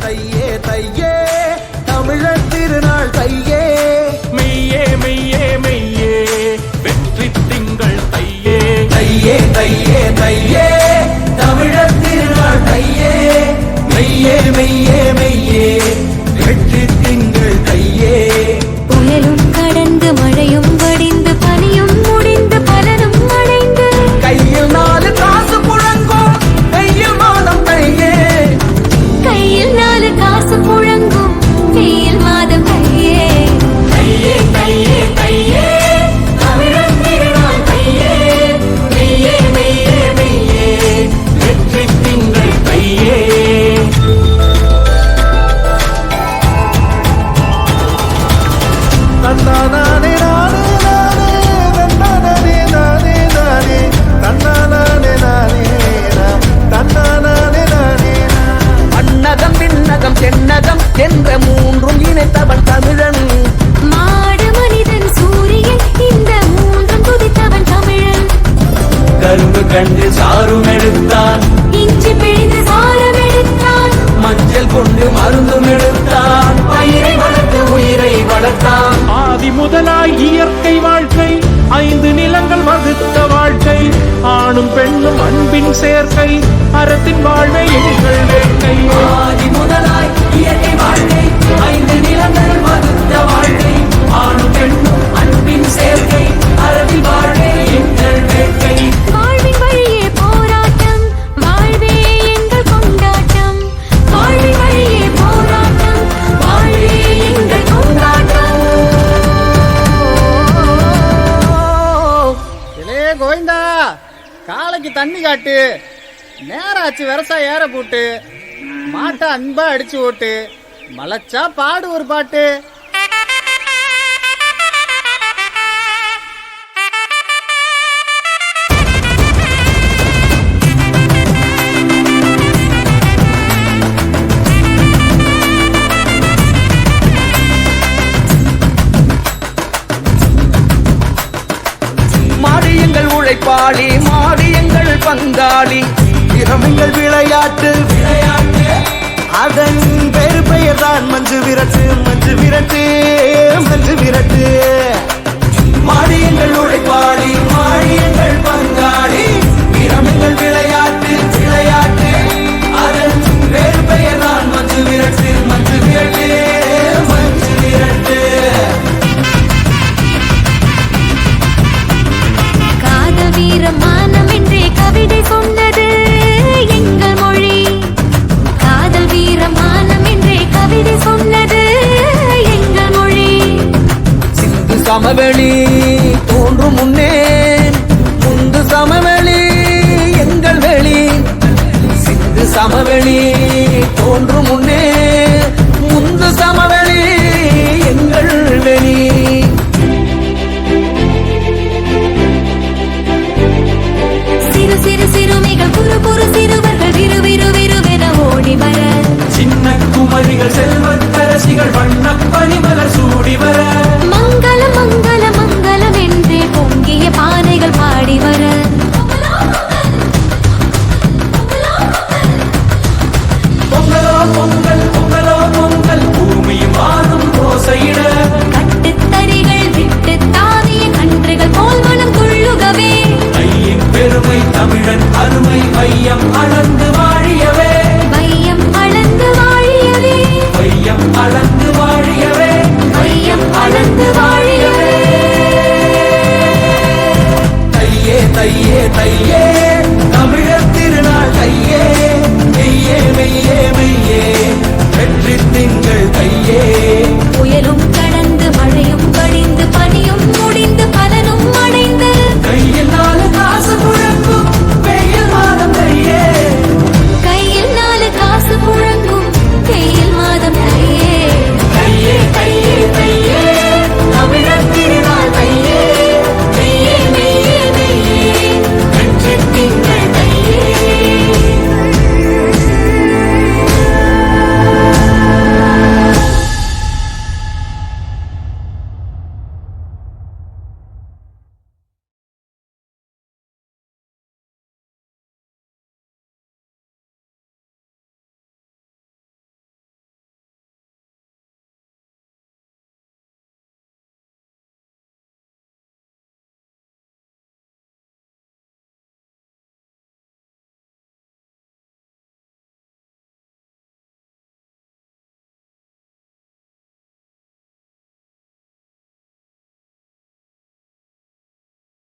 தையே தையே தமிழர் திருநாள் தையே மெய்யே மெய்யே மெய்யே வெற்றி திங்கள் தையே தையே தையே தையே தமிழர் திருநாள் தையே மெய்யே மெய்யே மெய்யே வெற்றி திங்கள் தையே புயலும் கடந்து மழையும் வடிந்து பனியும் முடிந்து பலரும் அடைந்து கையில் 4 காசு புழங்கும் கையில் மாதம் தையே கையில் 4 காசு புழங்கும் வெயில் மாதம் கையே தையே தையே தையே தமிழர் திருநாள் தையே மெய்யே மெய்யே மெய்யே வெற்றி திங்கள் தையே தன்னானே நானே நானே தன்னானே நானே நானே தன்னானே நானே தன்னானே நானே அன்னகம் விண்ணகம் தென்னகம் என்ற 3 இணைத்தவன் தமிழன் மாடு மனிதன் சூரியன் இந்த 3 துதித்தவன் தமிழன் கரும்பு கண்டு சாரும் எடுத்தான் இஞ்சி பிழிந்து சாரம் எடுத்தான் மஞ்சள் கொண்டு மருந்தும் எடுத்தான் பயிரை வளர்த்து உயிரை வளர்த்தான் ஆதி முதலாய் இயற்கை வாழ்க்கை 5 நிலங்கள் வகுத்த வாழ்க்கை ஆணும் பெண்ணும் அன்பின் சேர்க்கை அறத்தின் வாழ்வை எங்கள் வேட்கை ஆதி முதலாய் இயற்கை வாழ்க்கை 5 நிலங்கள் வகுத்த வாழ்க்கை ஆணும் பெண்ணும் அன்பின் சேர்க்கை அறத்தின் வாழ்வை எங்கள் வேட்கை வாழ்வின் வழியே போராட்டம் வாழ்வே எங்கள் கொண்டாட்டம் வாழ்வின் வழியே போராட்டம் வாழ்வே எங்கள் கொண்டாட்டம் இலே கோவிந்தா காளைக்கு தண்ணி காட்டு நேராச்சு விவசாயம் ஏற போட்டு மாட்டை அன்பா அடிச்சு ஓட்டு மலைச்சா பாடு ஒரு பாட்டு மாடியங்கள் உழைப்பாளி மாடியங்கள் பங்காளி திறமைகள் விளையாட்டு விளையாட்டு அதன் வேறு பெயர் தான் மஞ்சு விரட்டு மஞ்சு விரட்டு மஞ்சு விரட்டு மாடியங்கள் உழைப்பாளி மாடியங்கள் பங்காளி திறமைகள் விளையாட்டு விளையாட்டு அதன் வேறு பெயர் தான் மஞ்சு விரட்டு மஞ்சு விரட்டு மஞ்சு விரட்டு காதல் வீரம் மானம் என்றே கவிதை சொன்னது எங்கள் மொழி காதல் வீரம் மானம் என்றே கவிதை சொன்னது எங்கள் மொழி சிந்து சமவெளி தோன்றும் முன்னே முந்து சமவெளி எங்கள் வெளி சிந்து சமவெளி தோன்றும் முன்னே முந்து சமவெளி எங்கள் வெளி சிறு சிறு சிறுமிகள் குறு குறு சிறுவர்கள் விறு விறு விறுவென ஓடி வர சின்ன குமரிகள் செல்வத்தரசிகள் வண்ணப் பனிமலர் சூடி வர மங்களம் மங்களம் மங்களம் என்றே பொங்கிய பானைகள் பாடி வர பொங்கலோ பொங்கல் பொங்கலோ பொங்கல் பூமியும் வானும் ஓசையிட கட்டுத்தறிகள் விட்டு தாவிய கன்றுகள் போல் மனம் துள்ளுகவே தையின் பெருமை தமிழன் அருமை வையம் அளந்து வாழியவே வையம் அளந்து வாழியவே வையம் அளந்து வாழியவே வையம் அளந்து வாழியவே தையே தையே தையே தமிழர் திருநாள் தையே மெய்யே மெய்யே